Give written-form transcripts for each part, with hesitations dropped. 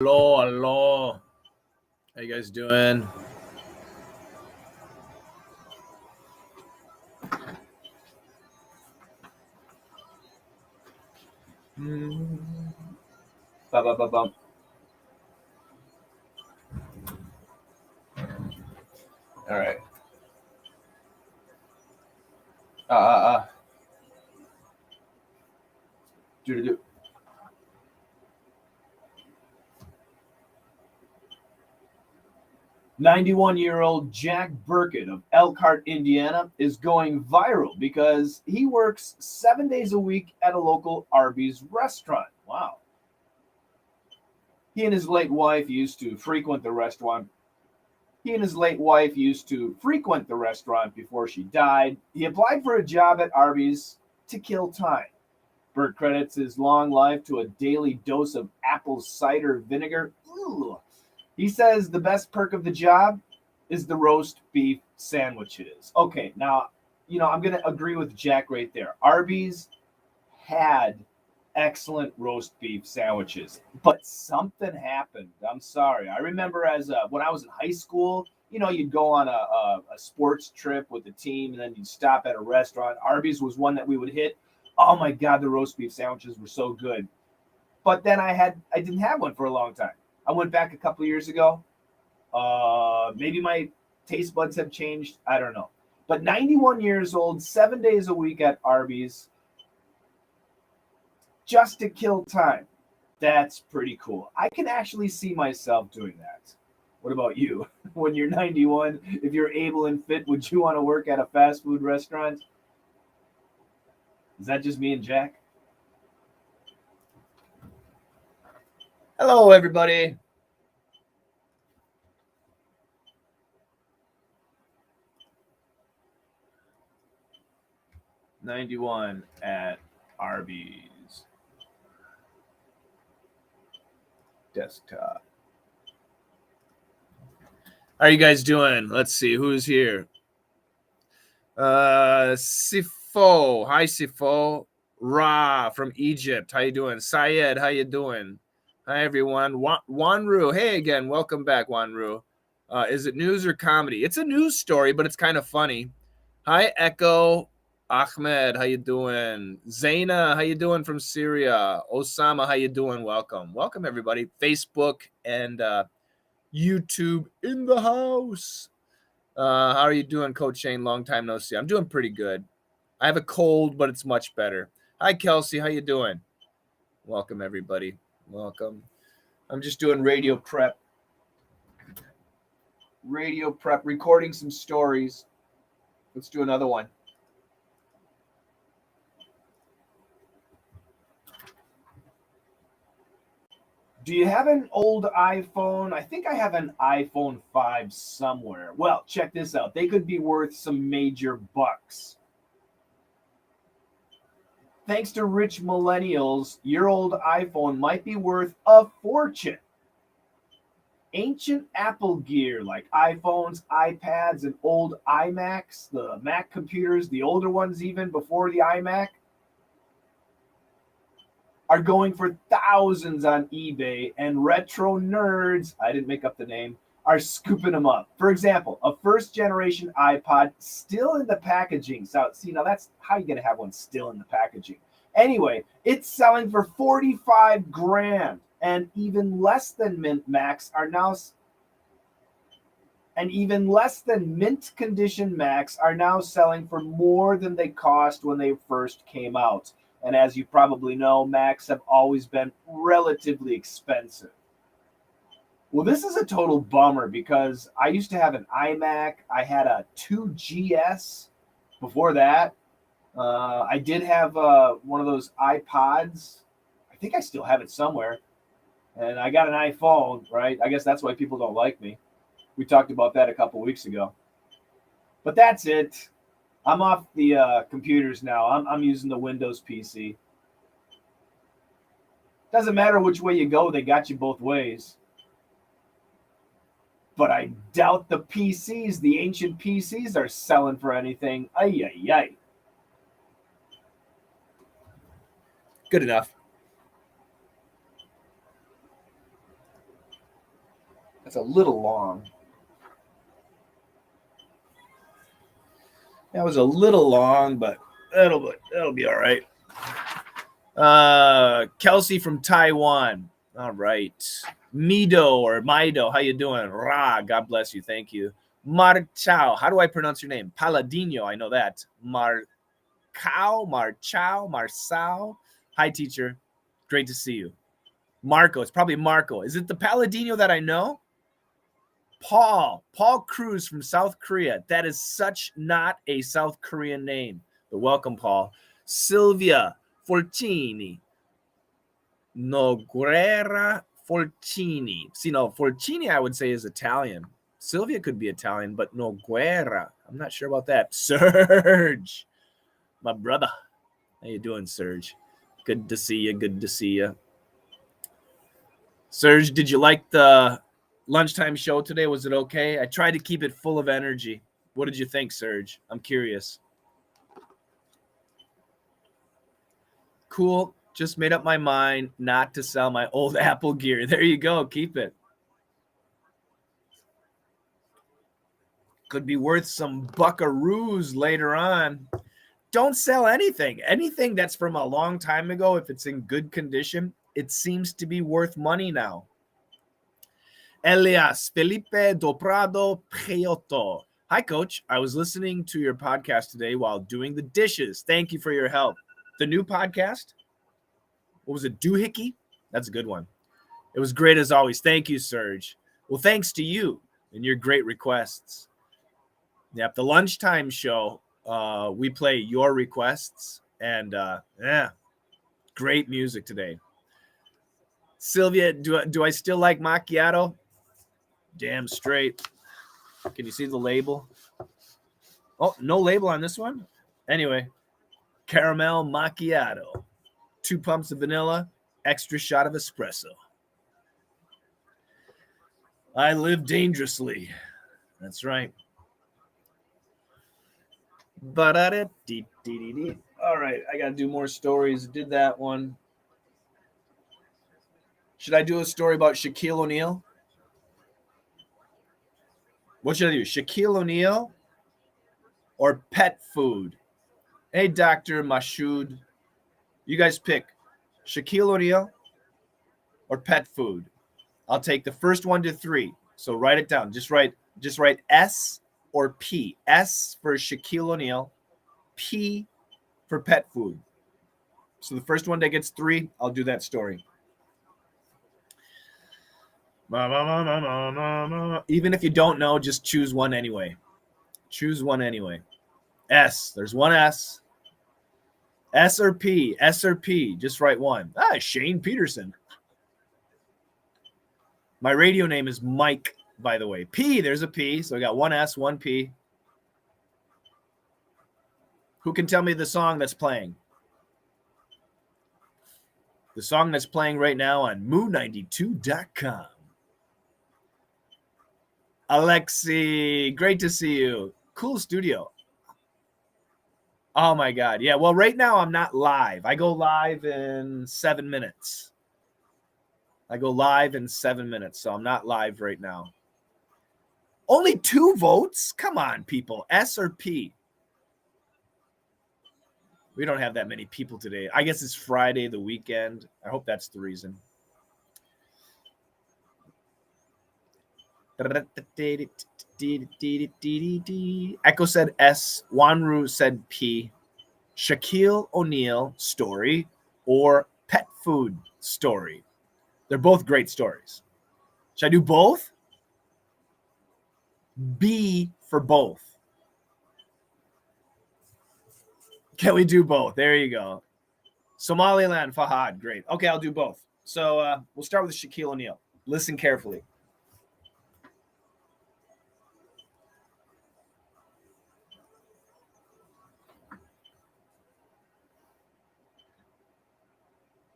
Hello. How you guys doing? Ba-ba-ba-bum. All right. Do. 91-year-old Jack Burkett of Elkhart, Indiana, is going viral because he works 7 days a week at a local Arby's restaurant. Wow. He and his late wife used to frequent the restaurant. Before she died. He applied for a job at Arby's to kill time. Burt credits his long life to a daily dose of apple cider vinegar. Ugh. He says the best perk of the job is the roast beef sandwiches. Okay, now, I'm going to agree with Jack right there. Arby's had excellent roast beef sandwiches, but something happened. I'm sorry. I remember when I was in high school, you'd go on a sports trip with the team and then you'd stop at a restaurant. Arby's was one that we would hit. Oh my God, the roast beef sandwiches were so good. But then I didn't have one for a long time. I went back a couple of years ago. Maybe my taste buds have changed. I don't know. But 91 years old, 7 days a week at Arby's, just to kill time. That's pretty cool. I can actually see myself doing that. What about you? When you're 91, if you're able and fit, would you want to work at a fast food restaurant? Is that just me and Jack? Hello, everybody. '91 at Arby's. Desktop. How are you guys doing? Let's see who's here. Sifo. Hi, Sifo. Ra from Egypt. How you doing? Syed, how you doing? Hi, everyone. Wanru. Hey again. Welcome back, Wanru. Is it news or comedy? It's a news story, but it's kind of funny. Hi, Echo. Ahmed, how you doing? Zaina, how you doing from Syria? Osama, how you doing? Welcome, everybody. Facebook and YouTube in the house. How are you doing, Coach Shane? Long time no see. I'm doing pretty good. I have a cold, but it's much better. Hi, Kelsey. How you doing? Welcome, everybody. Welcome. I'm just doing radio prep, recording some stories. Let's do another one. Do you have an old iPhone? I think I have an iPhone 5 somewhere. Well, check this out. They could be worth some major bucks. Thanks to rich millennials, your old iPhone might be worth a fortune. Ancient Apple gear like iPhones, iPads, and old iMacs, the Mac computers, the older ones even before the iMac, are going for thousands on eBay, and retro nerds, I didn't make up the name, are scooping them up. For example, a first generation iPod still in the packaging. So, see, now that's how you going to have one still in the packaging. Anyway, it's selling for 45 grand, and even less than mint condition Macs are now selling for more than they cost when they first came out. And as you probably know, Macs have always been relatively expensive. Well, this is a total bummer because I used to have an iMac. I had a 2GS before that. I did have one of those iPods. I think I still have it somewhere. And I got an iPhone, right? I guess that's why people don't like me. We talked about that a couple weeks ago. But that's it. I'm off the computers now. I'm using the Windows PC. Doesn't matter which way you go, they got you both ways. But I doubt the PCs, the ancient PCs, are selling for anything. Ay, ay, ay. Good enough. That's a little long. That was a little long, but that'll be all right. Kelsey from Taiwan. All right. Mido or Mido, how you doing? Ra, God bless you. Thank you. Marchao. How do I pronounce your name? Paladino, I know that. Marçal. Hi, teacher. Great to see you. Marco. It's probably Marco. Is it the Paladino that I know? Paul Cruz from South Korea. That is such not a South Korean name. But welcome, Paul. Sylvia Fortini. Noguera Fortini. See, no, Fortini I would say is Italian. Sylvia could be Italian, but Noguera, I'm not sure about that. Serge, my brother. How you doing, Serge? Good to see you. Good to see you. Serge, did you like the lunchtime show today? Was it okay? I tried to keep it full of energy. What did you think, Serge? I'm curious. Cool. Just made up my mind not to sell my old Apple gear. There you go. Keep it. Could be worth some buckaroos later on. Don't sell anything. Anything that's from a long time ago, if it's in good condition, it seems to be worth money now. Elias Felipe Doprado Prioto. Hi, Coach. I was listening to your podcast today while doing the dishes. Thank you for your help. The new podcast? What was it? Doohickey? That's a good one. It was great as always. Thank you, Serge. Well, thanks to you and your great requests. Yep, the lunchtime show, we play your requests, and great music today. Sylvia, do I still like macchiato? Damn straight. Can you see the label? Oh, no label on this one? Anyway, caramel macchiato. 2 pumps of vanilla, extra shot of espresso. I live dangerously. That's right. All right, I got to do more stories. Did that one. Should I do a story about Shaquille O'Neal? What should I do? Shaquille O'Neal or pet food? Hey, Dr. Mashoud. You guys pick Shaquille O'Neal or pet food. I'll take the first 1 to 3. So write it down. Just write S or P. S for Shaquille O'Neal, P for pet food. So the first one that gets 3, I'll do that story. Even if you don't know, just choose one anyway. Choose one anyway. S. There's one S. S or P. S or P. Just write one. Shane Peterson. My radio name is Mike, by the way. P. There's a P. So I got one S, one P. Who can tell me the song that's playing? The song that's playing right now on moo92.com. Alexi, great to see you. Cool studio. Oh, my God. Yeah, well, right now I'm not live. I go live in 7 minutes. So I'm not live right now. Only 2 votes? Come on, people. S or P? We don't have that many people today. I guess it's Friday, the weekend. I hope that's the reason. Echo said S. Wanru said P. Shaquille O'Neal story or pet food story. They're both great stories. Should I do both? B for both. Can we do both? There you go. Somaliland, Fahad. Great. Okay, I'll do both. So we'll start with Shaquille O'Neal. Listen carefully.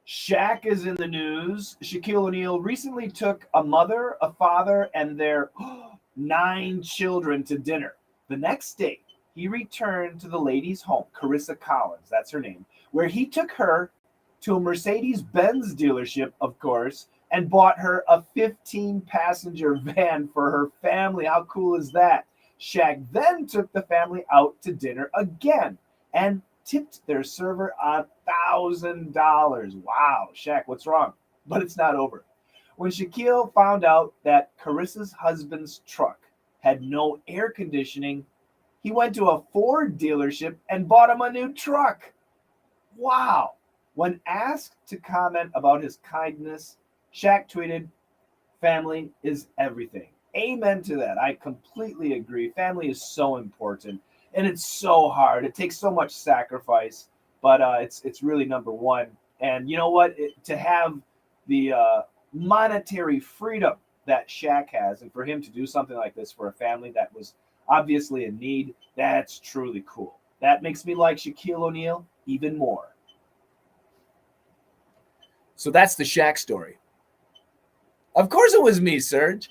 Shaq is in the news. Shaquille O'Neal recently took a mother, a father, and their 9 children to dinner. The next day, he returned to the lady's home, Carissa Collins, that's her name, where he took her to a Mercedes-Benz dealership, of course, and bought her a 15-passenger van for her family. How cool is that? Shaq then took the family out to dinner again and tipped their server $1,000. Wow, Shaq, what's wrong? But it's not over. When Shaquille found out that Carissa's husband's truck had no air conditioning, he went to a Ford dealership and bought him a new truck. Wow. When asked to comment about his kindness, Shaq tweeted, "Family is everything." Amen to that. I completely agree. Family is so important, and it's so hard. It takes so much sacrifice, but it's really number one. And you know what? To have the monetary freedom that Shaq has, and for him to do something like this for a family that was obviously in need, that's truly cool. That makes me like Shaquille O'Neal even more. So that's the Shaq story. Of course it was me, Serge.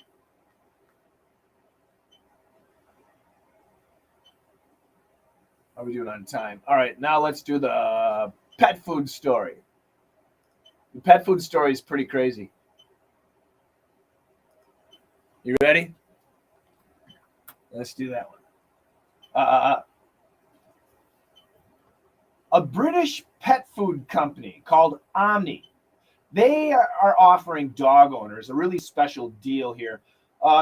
How are we doing on time? All right, now let's do the pet food story. The pet food story is pretty crazy. You ready? Let's do that one. A British pet food company called Omni. They are offering dog owners a really special deal here.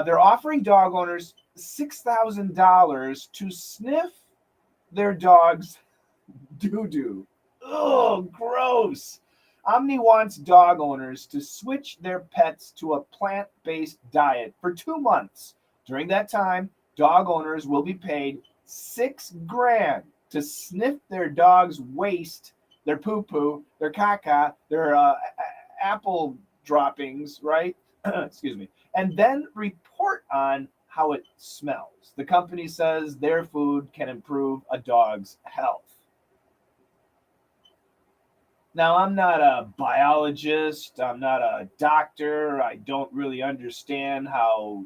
They're offering dog owners $6,000 to sniff their dog's doo-doo. Oh, gross. Omni wants dog owners to switch their pets to a plant-based diet for 2 months. During that time, dog owners will be paid $6,000 to sniff their dog's waste, their poo-poo, their caca, their apple droppings, right? Excuse me. And then report on how it smells. The company says their food can improve a dog's health. Now, I'm not a biologist, I'm not a doctor, I don't really understand how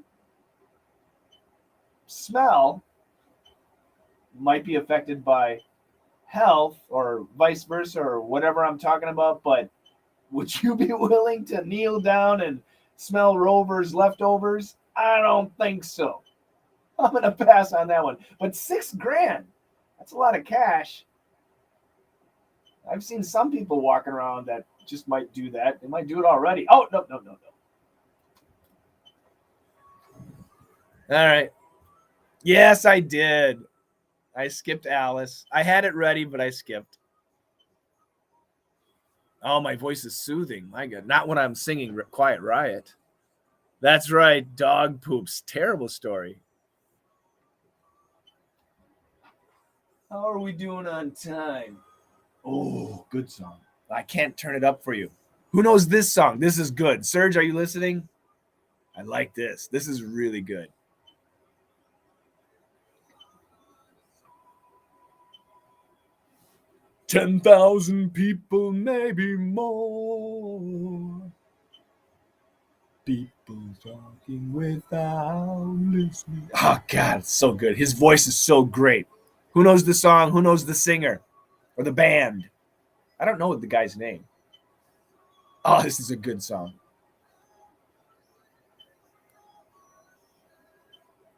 smell might be affected by health or vice versa or whatever I'm talking about, but would you be willing to kneel down and smell Rover's leftovers? I don't think so. I'm going to pass on that one. But $6,000, that's a lot of cash. I've seen some people walking around that just might do that. They might do it already. Oh, no. All right. Yes, I did. I skipped Alice. I had it ready, but I skipped. Oh, my voice is soothing. My God. Not when I'm singing Quiet Riot. That's right. Dog poops. Terrible story. How are we doing on time? Oh, good song. I can't turn it up for you. Who knows this song? This is good. Serge, are you listening? I like this. This is really good. 10,000 people, maybe more. People talking without listening. Oh, God, it's so good. His voice is so great. Who knows the song? Who knows the singer or the band? I don't know the guy's name. Oh, this is a good song.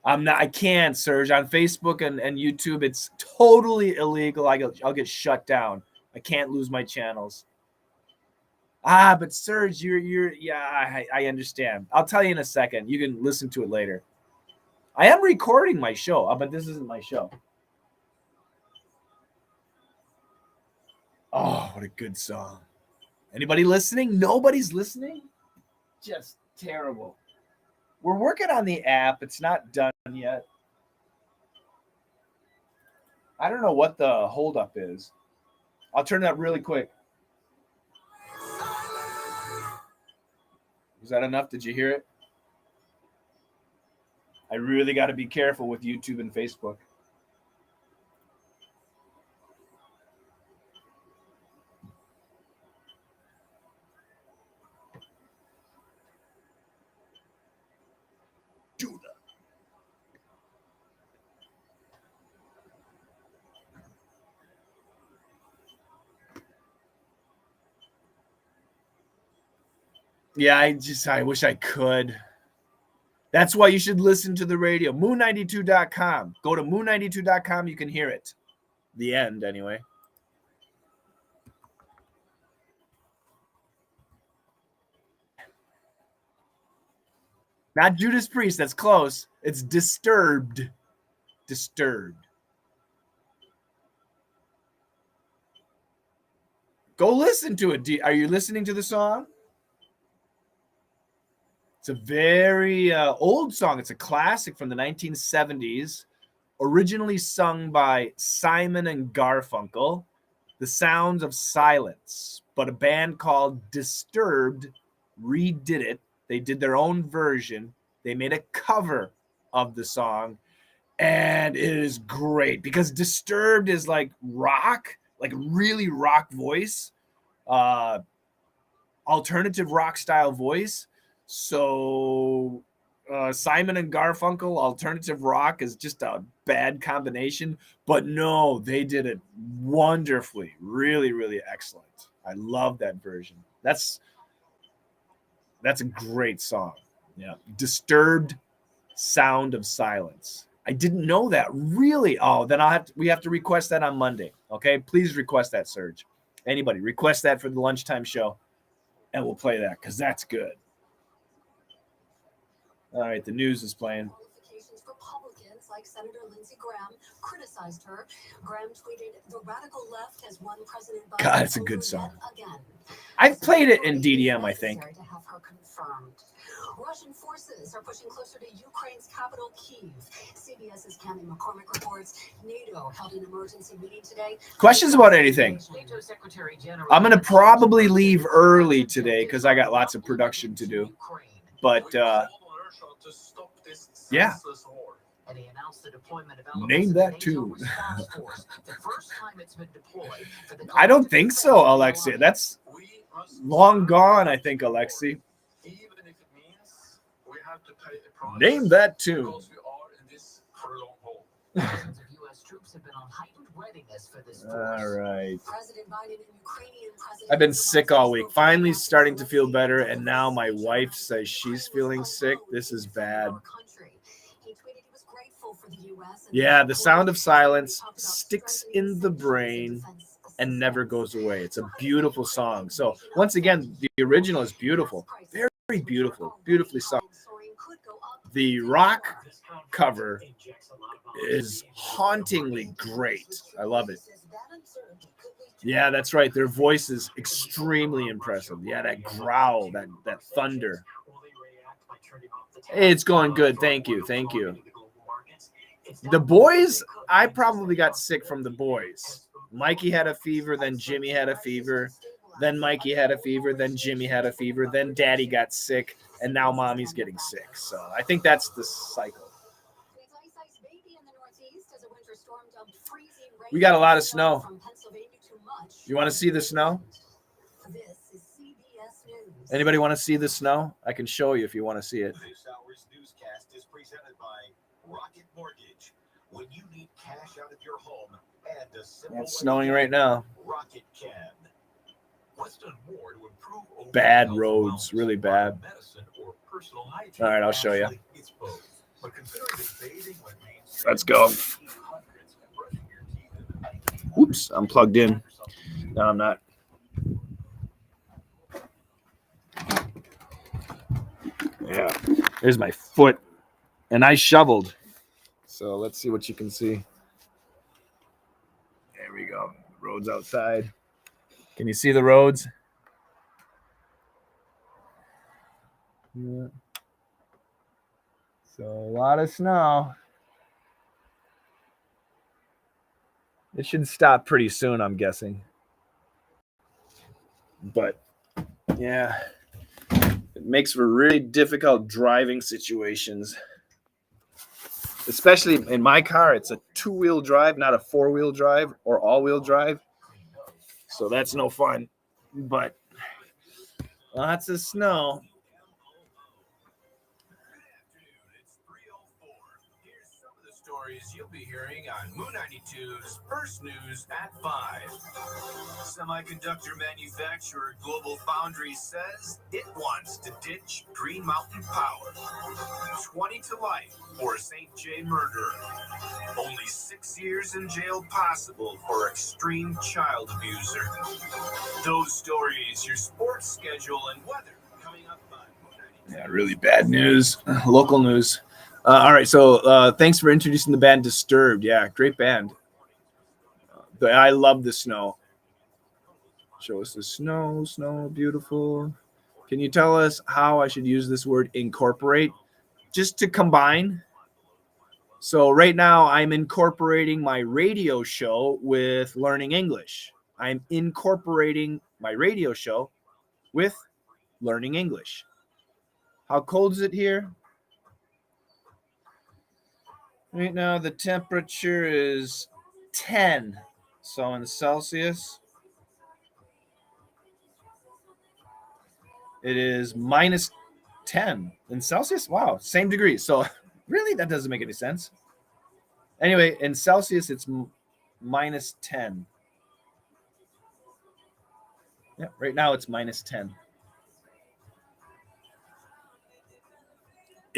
I can't, Serge. On Facebook and YouTube, it's totally illegal. I'll get shut down. I can't lose my channels. But Serge, yeah, I understand. I'll tell you in a second. You can listen to it later. I am recording my show, but this isn't my show. Oh, what a good song. Anybody listening? Nobody's listening? Just terrible. We're working on the app. It's not done yet. I don't know what the holdup is. I'll turn it up really quick. Was that enough? Did you hear it? I really got to be careful with YouTube and Facebook. Do that. Yeah, I wish I could. That's why you should listen to the radio. Moon92.com. Go to moon92.com. You can hear it. The end, anyway. Not Judas Priest. That's close. It's Disturbed. Disturbed. Go listen to it. Are you listening to the song? It's a very old song. It's a classic from the 1970s, originally sung by Simon and Garfunkel, The Sounds of Silence. But a band called Disturbed redid it. They did their own version. They made a cover of the song, and it is great because Disturbed is like rock, like really rock voice, alternative rock style voice. So Simon and Garfunkel, alternative rock is just a bad combination. But no, they did it wonderfully. Really, really excellent. I love that version. That's a great song. Yeah. Disturbed, Sound of Silence. I didn't know that. Really? Oh, then we have to request that on Monday. Okay? Please request that, Serge. Anybody, request that for the lunchtime show, and we'll play that because that's good. All right, the news is playing. Republicans like Senator Lindsey Graham criticized her. Graham tweeted, "The radical left has won President Biden." God, it's a good song. I've played it in DDM, I think. To have her confirmed. Russian forces are pushing closer to Ukraine's capital, Kyiv. CBS's Candy McCormick reports NATO held an emergency meeting today. Questions about anything? I'm going to probably leave early today because I got lots of production to do. But, yeah. Name that tune. I don't think so, Alexi. That's long gone, I think, Alexi. Name that tune. All right. I've been sick all week. Finally starting to feel better, and now my wife says she's feeling sick. This is bad. Yeah, The Sound of Silence sticks in the brain and never goes away. It's a beautiful song. So once again, the original is beautiful. Very beautiful. Beautifully sung. The rock cover is hauntingly great. I love it. Yeah, that's right. Their voice is extremely impressive. Yeah, that growl, that thunder. Hey, it's going good. Thank you. Thank you. The boys, I probably got sick from the boys. Mikey had a fever, then Jimmy had a fever, then Mikey had a fever, then Jimmy had a fever, then Daddy got sick, and now Mommy's getting sick. So I think that's the cycle. We got a lot of snow. You want to see the snow? Anybody want to see the snow? I can show you if you want to see it. This hour's newscast is presented by Rocket Mortgage. When you need cash out of your home, and a simple it's snowing right now. Rocket can. What's done more to improve bad roads, really bad. All right, I'll show you. Let's go. Oops, I'm plugged in. No, I'm not. Yeah, there's my foot, and I shoveled. So let's see what you can see. There we go. Roads outside. Can you see the roads? Yeah. So a lot of snow. It should stop pretty soon, I'm guessing. But yeah, it makes for really difficult driving situations. Especially in my car, it's a two-wheel drive, not a four-wheel drive or all-wheel drive. So that's no fun. But lots of snow. stories you'll be hearing on Moon 92's First News at 5. Semiconductor manufacturer Global Foundries says it wants to ditch Green Mountain Power. 20 to life for a St. J murderer. Only 6 years in jail possible for extreme child abuser. Those stories, your sports schedule, and weather coming up on Moon 92. Yeah, really bad news. Local news. All right, so thanks for introducing the band Disturbed. Yeah, great band. I love the snow. Show us the snow, snow, beautiful. Can you tell us how I should use this word incorporate? Just to combine. So right now I'm incorporating my radio show with learning English. I'm incorporating my radio show with learning English. How cold is it here? Right now the temperature is 10. So in Celsius, it is minus 10 in Celsius. Wow, same degree. So really, that doesn't make any sense. Anyway, in Celsius, it's minus 10. Yeah, right now it's minus 10.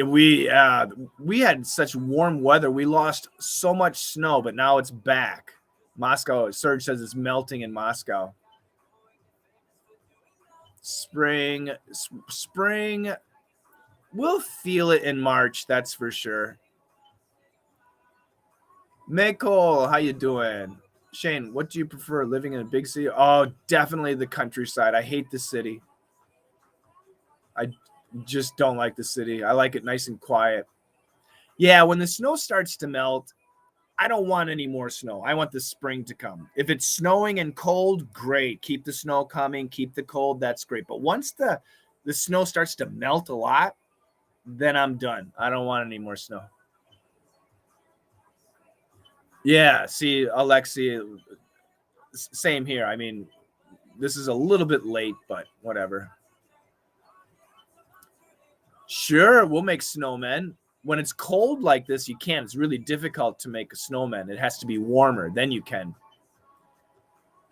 We had such warm weather. We lost so much snow, but now it's back. Moscow, Serge says it's melting in Moscow. Spring, we'll feel it in March, that's for sure. Maycole, how you doing? Shane, what do you prefer, living in a big city? Oh, definitely the countryside. I hate the city. I just don't like the city. I like it nice and quiet. Yeah, when the snow starts to melt, I don't want any more snow. I want the spring to come. If it's snowing and cold, great. Keep the snow coming. Keep the cold. That's great. But once the snow starts to melt a lot, then I'm done. I don't want any more snow. Yeah, see, Alexi, same here. I mean, this is a little bit late, but whatever. Sure, we'll make snowmen. When it's cold like this, you can't. It's really difficult to make a snowman. It has to be warmer. Then you can.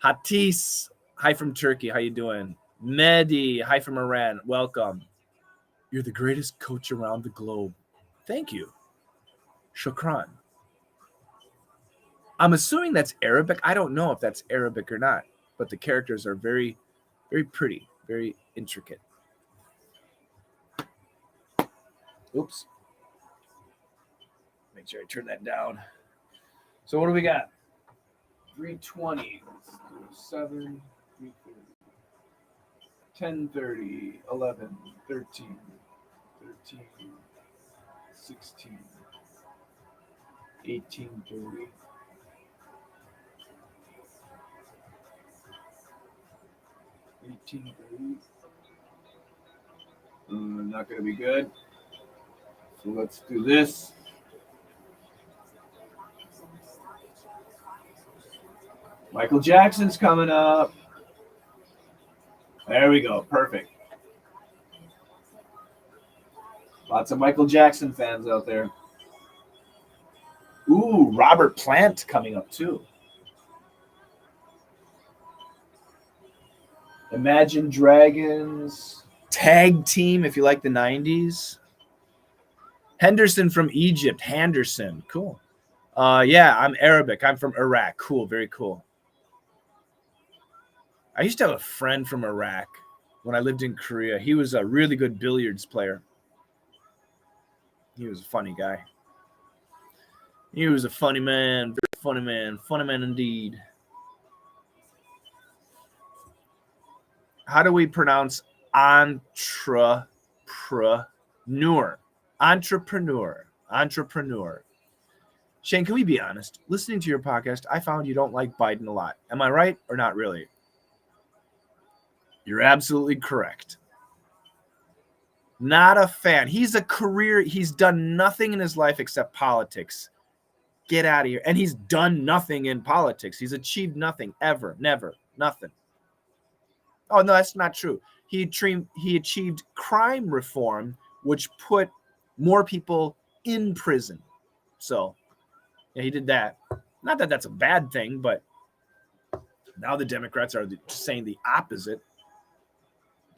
Hatis, hi from Turkey. How you doing? Mehdi, hi from Iran. Welcome. You're the greatest coach around the globe. Thank you. Shukran. I'm assuming that's Arabic. I don't know if that's Arabic or not, but the characters are very, very pretty, very intricate. Oops. Make sure I turn that down. So what do we got? 3:20, 7, 10:30, 11, 13, 16, 18:30. 18:30. Not going to be good. So let's do this. Michael Jackson's coming up. There we go. Perfect. Lots of Michael Jackson fans out there. Ooh, Robert Plant coming up too. Imagine Dragons. Tag Team, if you like the 90s. Henderson from Egypt. Henderson. Cool. Yeah, I'm Arabic. I'm from Iraq. Cool. Very cool. I used to have a friend from Iraq when I lived in Korea. He was a really good billiards player. He was a funny guy. He was a funny man. Very funny man. Funny man indeed. How do we pronounce entrepreneur? Entrepreneur. Shane, can we be honest? Listening to your podcast, I found you don't like Biden a lot. Am I right or not really? You're absolutely correct. Not a fan. He's done nothing in his life except politics. Get out of here. And he's done nothing in politics. He's achieved nothing ever. Never. Nothing. Oh, no, that's not true. He achieved crime reform, which put more people in prison. So Yeah, he did that. Not that that's a bad thing, but now the Democrats are saying the opposite.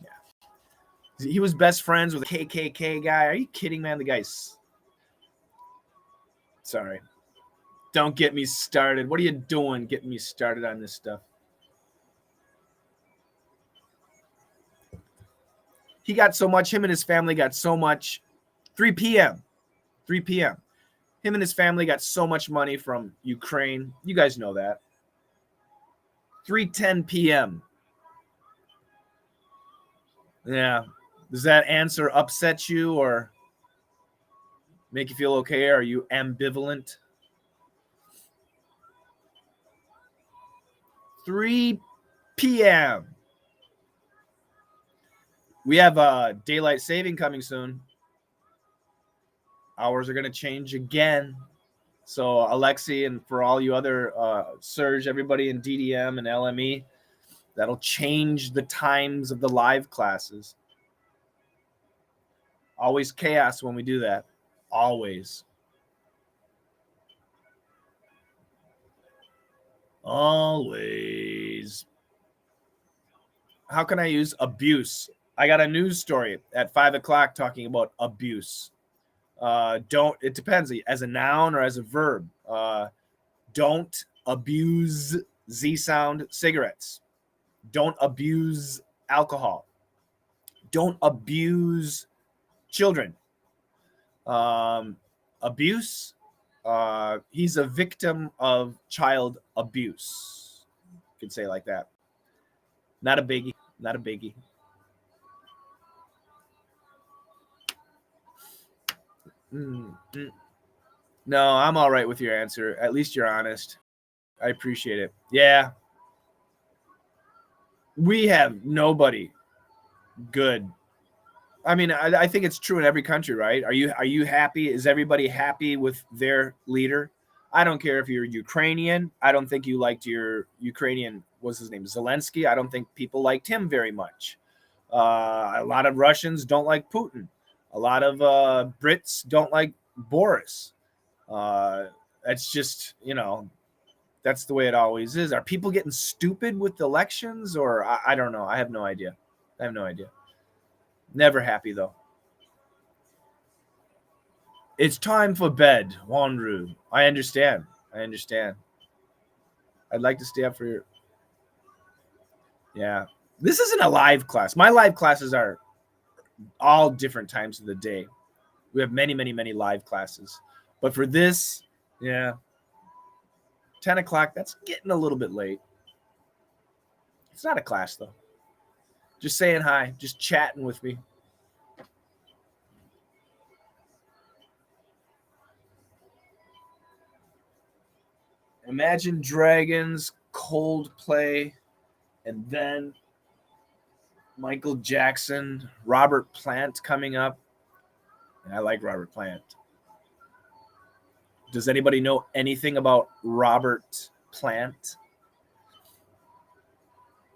Yeah. He was best friends with a KKK guy. Are you kidding, man? The guy's... Sorry. Don't get me started. What are you doing getting me started on this stuff? He got so much. Him and his family got so much. 3 p.m. 3 p.m. Him and his family got so much money from Ukraine. You guys know that. 3:10 p.m. Yeah. Does that answer upset you or make you feel okay? Are you ambivalent? 3 p.m. We have daylight saving coming soon. Hours are going to change again. So Alexi, and for all you other Surge, everybody in DDM and LME, that'll change the times of the live classes. Always chaos when we do that. Always. Always. How can I use abuse? I got a news story at 5 o'clock talking about abuse. It depends as a noun or as a verb. Don't abuse Z-sound cigarettes. Don't abuse alcohol. Don't abuse children. Abuse. He's a victim of child abuse. You could say it like that. Not a biggie. Not a biggie. No, I'm all right with your answer. At least you're honest. I appreciate it. Yeah. We have nobody good. I mean, I think it's true in every country, right? Are you happy? Is everybody happy with their leader? I don't care if you're Ukrainian. I don't think you liked your Ukrainian, what's his name, Zelensky. I don't think people liked him very much. A lot of Russians don't like Putin. A lot of Brits don't like Boris. It's just, that's the way it always is. Are people getting stupid with elections, or I don't know. I have no idea. Never happy, though. It's time for bed, Wanru. I understand. I'd like to stay up for your... Yeah. This isn't a live class. My live classes are all different times of the day. We have many, many, many live classes. But for this, 10 o'clock, that's getting a little bit late. It's not a class, though. Just saying hi, just chatting with me. Imagine Dragons, Coldplay, and then Michael Jackson, Robert Plant coming up. And I like Robert Plant. Does anybody know anything about Robert Plant?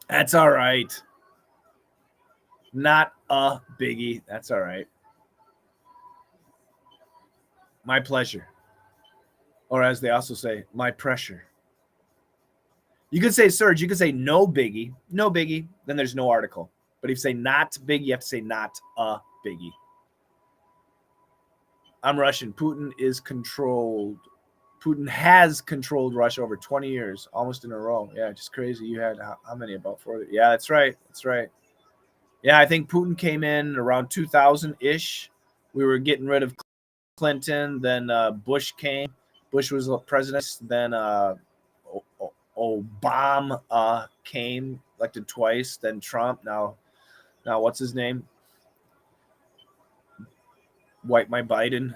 That's all right. Not a biggie. That's all right. My pleasure. Or as they also say, my pressure. You could say, Serge, you could say no biggie. No biggie. Then there's no article. But if you say not big, you have to say not a biggie. I'm Russian. Putin is controlled. Putin has controlled Russia over 20 years, almost in a row. Yeah, just crazy. You had how many? About 40? Yeah, that's right. Yeah, I think Putin came in around 2000-ish. We were getting rid of Clinton. Then Bush came. Bush was president. Then Obama came, elected twice. Then Trump. Now what's his name? Wipe my Biden.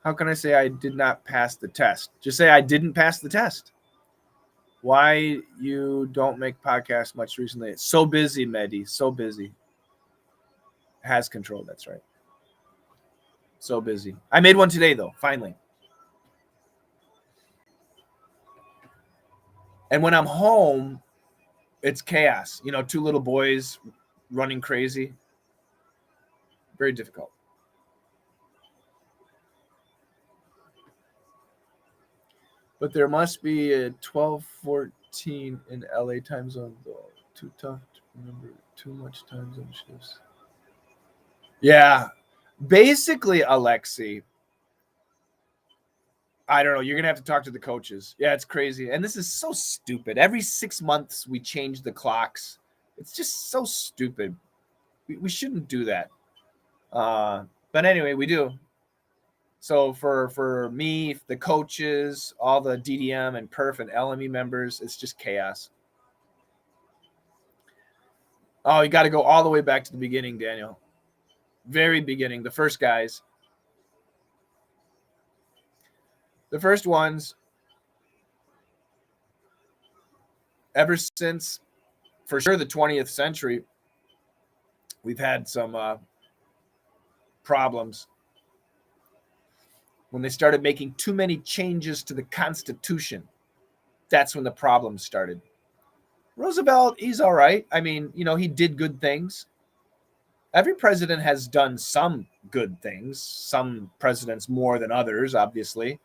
How can I say I did not pass the test? Just say I didn't pass the test. Why you don't make podcasts much recently? It's so busy, Mehdi. So busy. Has control. That's right. So busy. I made one today, though, finally. And when I'm home, it's chaos. 2 little boys running crazy. Very difficult. But there must be a 12:14 in LA time zone, though. Too tough to remember. Too much time zone shifts. Yeah. Basically, Alexi, I don't know. You're going to have to talk to the coaches. Yeah, it's crazy. And this is so stupid. Every 6 months, we change the clocks. It's just so stupid. We shouldn't do that. But anyway, we do. So for me, the coaches, all the DDM and perf and LME members, it's just chaos. Oh, you got to go all the way back to the beginning, Daniel. Very beginning, the first guys. The first ones, ever since, for sure, the 20th century, we've had some problems. When they started making too many changes to the Constitution, that's when the problems started. Roosevelt, he's all right. I mean, he did good things. Every president has done some good things, some presidents more than others, obviously.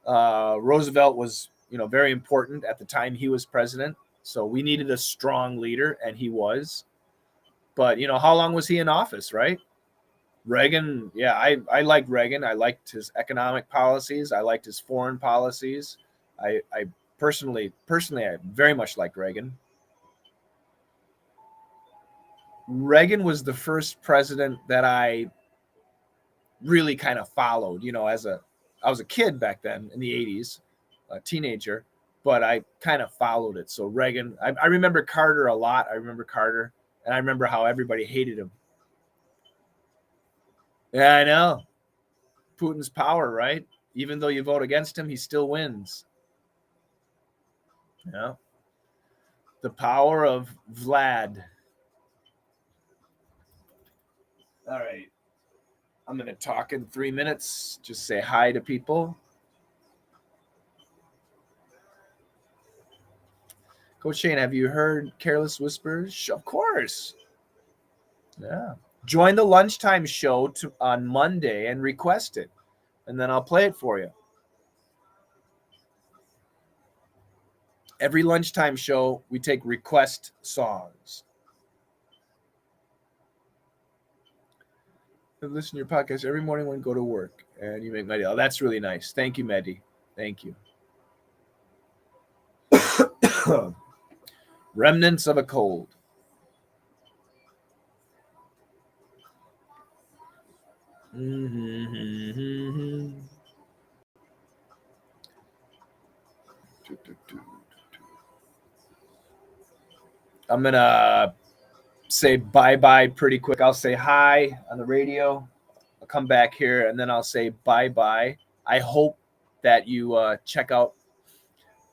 Roosevelt was, very important at the time he was president. So we needed a strong leader, and he was. But, how long was he in office, right? Reagan, yeah, I liked Reagan. I liked his economic policies. I liked his foreign policies. I personally, I very much liked Reagan. Reagan was the first president that I really kind of followed, I was a kid back then in the 80s, a teenager, but I kind of followed it. So Reagan, I remember Carter a lot. I remember Carter, and I remember how everybody hated him. Yeah, I know. Putin's power, right? Even though you vote against him, he still wins. Yeah. The power of Vlad. All right. I'm going to talk in 3 minutes. Just say hi to people. Coach Shane, have you heard Careless Whispers? Of course. Yeah. Join the lunchtime show on Monday and request it, and then I'll play it for you. Every lunchtime show, we take request songs. I listen to your podcast every morning when I go to work, and you make my day. Oh, that's really nice. Thank you, Mehdi. Thank you. Remnants of a cold. Mm-hmm. I'm going to say bye-bye pretty quick. I'll say hi on the radio. I'll come back here, and then I'll say bye-bye. I hope that you check out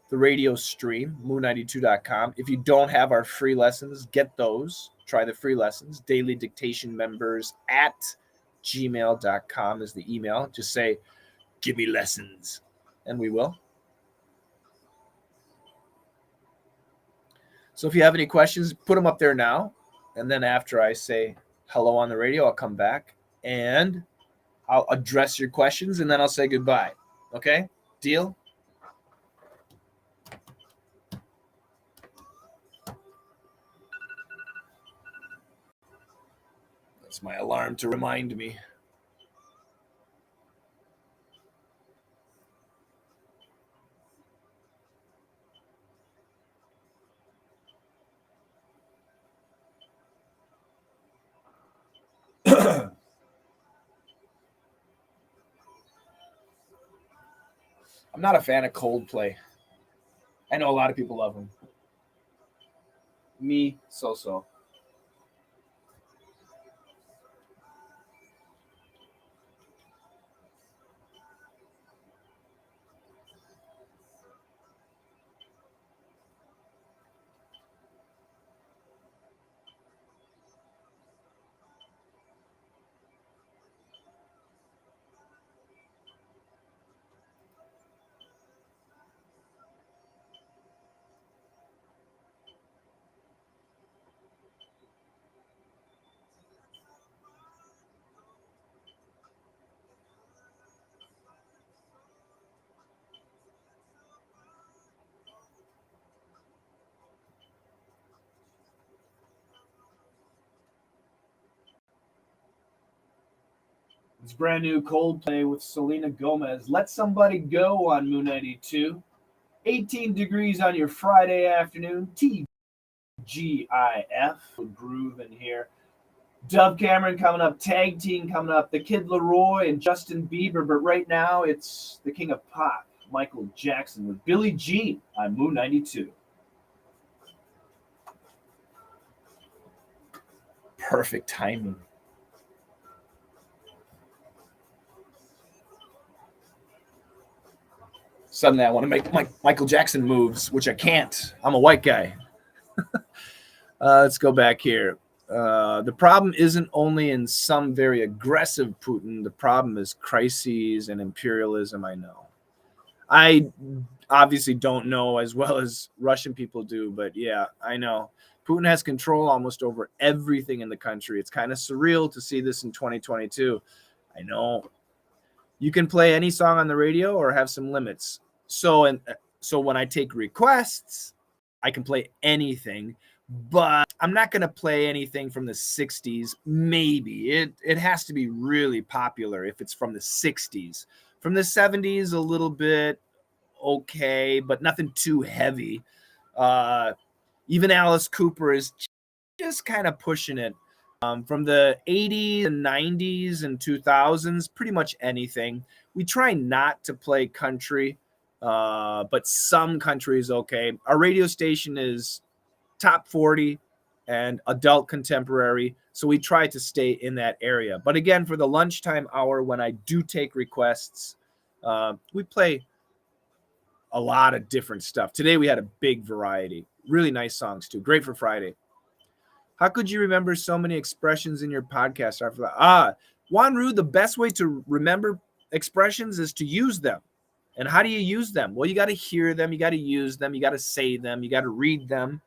the radio stream, moon92.com. If you don't have our free lessons, get those. Try the free lessons. Daily Dictation Members at gmail.com is the email. Just say, give me lessons, and we will. So if you have any questions, put them up there now. And then after I say hello on the radio, I'll come back and I'll address your questions, and then I'll say goodbye. Okay? Deal? That's my alarm to remind me. I'm not a fan of Coldplay. I know a lot of people love them. Me, so. It's brand new Coldplay with Selena Gomez. Let Somebody Go on Moon 92. 18 degrees on your Friday afternoon. TGIF. Groove in here. Dove Cameron coming up. Tag Team coming up. The Kid Laroi and Justin Bieber. But right now, it's the King of Pop, Michael Jackson, with Billie Jean on Moon 92. Perfect timing. Suddenly I want to make Michael Jackson moves, which I can't. I'm a white guy. Let's go back here. The problem isn't only in some very aggressive Putin. The problem is crises and imperialism, I know. I obviously don't know as well as Russian people do, but yeah, I know. Putin has control almost over everything in the country. It's kind of surreal to see this in 2022. I know. You can play any song on the radio or have some limits. So when I take requests, I can play anything, but I'm not going to play anything from the 60s. Maybe it has to be really popular if it's from the 60s. From the 70s, a little bit okay, but nothing too heavy. Even Alice Cooper is just kind of pushing it. From the 80s and 90s and 2000s, pretty much anything. We try not to play country, but some country is okay. Our radio station is top 40 and adult contemporary, so we try to stay in that area. But again, for the lunchtime hour, when I do take requests, we play a lot of different stuff. Today we had a big variety. Really nice songs too. Great for Friday. How could you remember so many expressions in your podcast? Wanru, the best way to remember expressions is to use them. And how do you use them? Well, you got to hear them. You got to use them. You got to say them. You got to read them.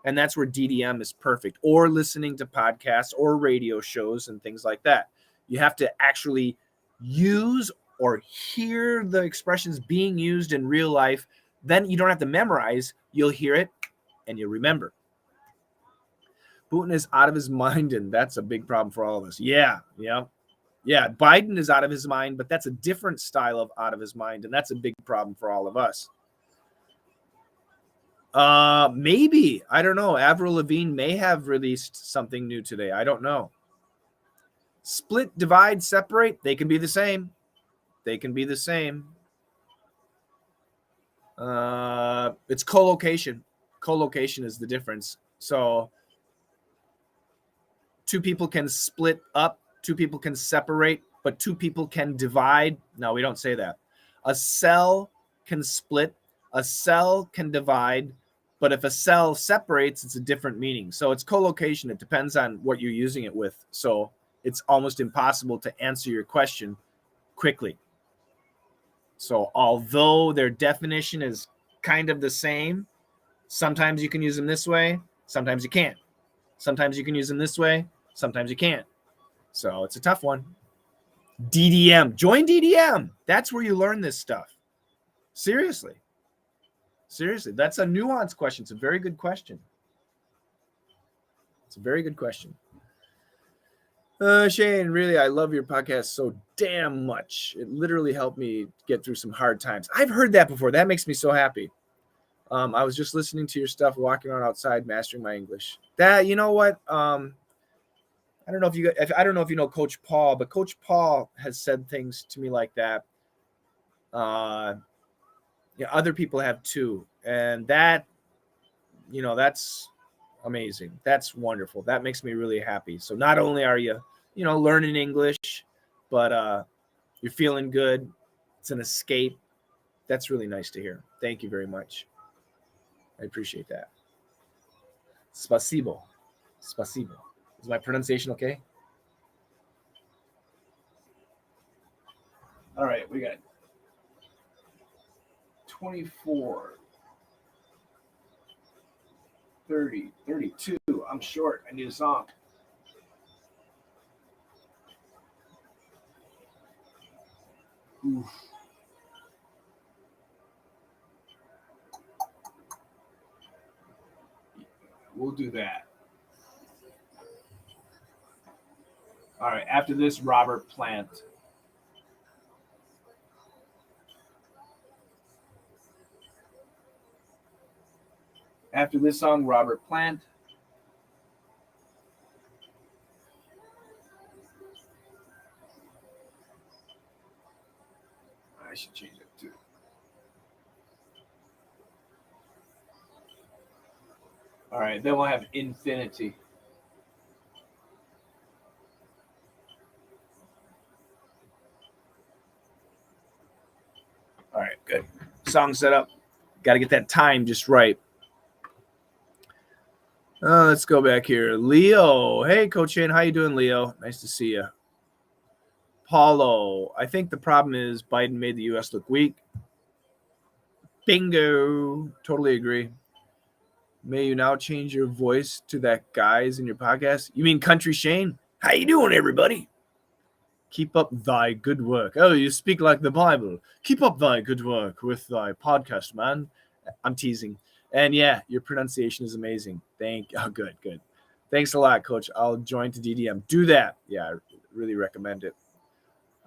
And that's where DDM is perfect. Or listening to podcasts or radio shows and things like that. You have to actually use or hear the expressions being used in real life. Then you don't have to memorize. You'll hear it and you'll remember. Putin is out of his mind, and that's a big problem for all of us. Yeah. Biden is out of his mind, but that's a different style of out of his mind, and that's a big problem for all of us. Maybe. I don't know. Avril Lavigne may have released something new today. I don't know. Split, divide, separate. They can be the same. They can be the same. It's co-location. Co-location is the difference. So two people can split up, two people can separate, but two people can divide. No, we don't say that. A cell can split, a cell can divide, but if a cell separates, it's a different meaning. So it's co-location. It depends on what you're using it with. So it's almost impossible to answer your question quickly. So although their definition is kind of the same, sometimes you can use them this way, sometimes you can't. Sometimes you can use them this way, sometimes you can't. So it's a tough one. DDM. Join DDM. That's where you learn this stuff. Seriously. That's a nuanced question. It's a very good question. Shane, really, I love your podcast so damn much. It literally helped me get through some hard times. I've heard that before. That makes me so happy. I was just listening to your stuff, walking around outside, mastering my English. That, you know what? I don't know if you know Coach Paul, but Coach Paul has said things to me like that. Other people have too, and that, that's amazing. That's wonderful. That makes me really happy. So not only are you, learning English, but you're feeling good. It's an escape. That's really nice to hear. Thank you very much. I appreciate that. Spasibo. Is my pronunciation okay? All right, we got 24, 30, 32. I'm short. I need a song. Oof. We'll do that. All right, after this, Robert Plant. After this song, Robert Plant. I should change it too. All right, then we'll have Infinity. All right, good. Song set up. Got to get that time just right. Let's go back here. Leo. Hey, Coach Shane. How you doing, Leo? Nice to see you. Paulo. I think the problem is Biden made the U.S. look weak. Bingo. Totally agree. May you now change your voice to that guy's in your podcast? You mean Country Shane? How you doing, everybody? Keep up thy good work. Oh, you speak like the Bible. Keep up thy good work with thy podcast, man. I'm teasing. And yeah, your pronunciation is amazing. Good. Thanks a lot, Coach. I'll join to DDM. Do that. Yeah, I really recommend it.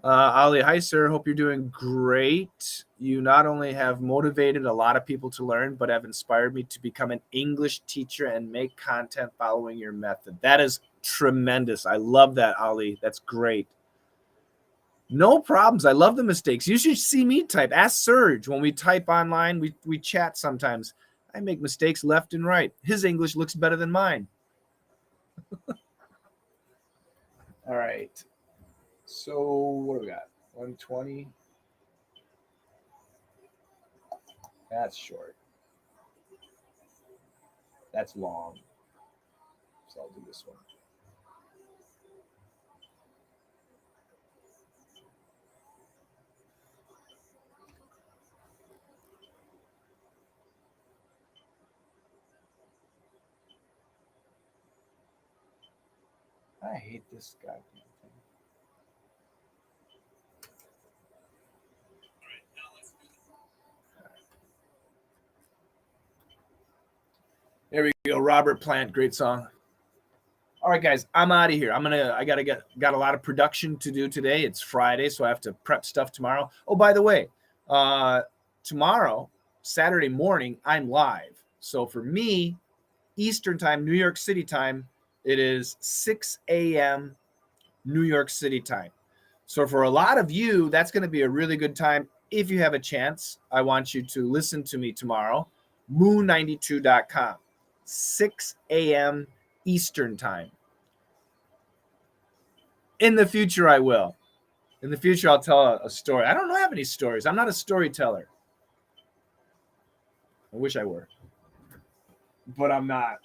Ali, hi, sir. Hope you're doing great. You not only have motivated a lot of people to learn, but have inspired me to become an English teacher and make content following your method. That is tremendous. I love that, Ali. That's great. No problems. I love the mistakes. You should see me type. Ask Serge. When we type online, we chat sometimes. I make mistakes left and right. His English looks better than mine. All right. So what do we got? 120. That's short. That's long. So I'll do this one. I hate this guy. There we go. Robert Plant, great song. All right, guys, I'm out of here. I got a lot of production to do today. It's Friday, so I have to prep stuff tomorrow. Oh, by the way, tomorrow, Saturday morning, I'm live. So for me, Eastern time, New York City time, it is 6 a.m. New York City time. So for a lot of you, that's going to be a really good time. If you have a chance, I want you to listen to me tomorrow, moon92.com, 6 a.m. Eastern time. In the future, I will. In the future, I'll tell a story. I don't have any stories. I'm not a storyteller. I wish I were, but I'm not.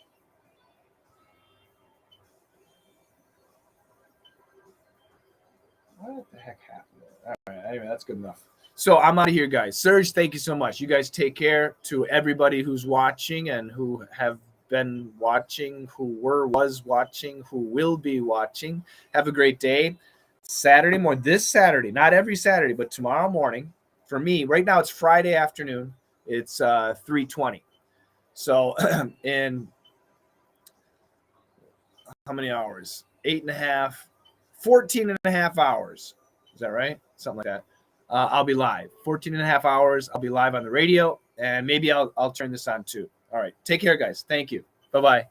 What the heck happened there? All right, anyway, that's good enough. So I'm out of here, guys. Serge, thank you so much. You guys take care. To everybody who's watching and who have been watching, was watching, who will be watching, have a great day. Saturday morning, this Saturday, not every Saturday, but tomorrow morning. For me, right now it's Friday afternoon. It's 3:20. So in how many hours? 14 and a half hours. Is that right? Something like that. I'll be live. 14 and a half hours. I'll be live on the radio, and maybe I'll turn this on too. All right. Take care, guys. Thank you. Bye-bye.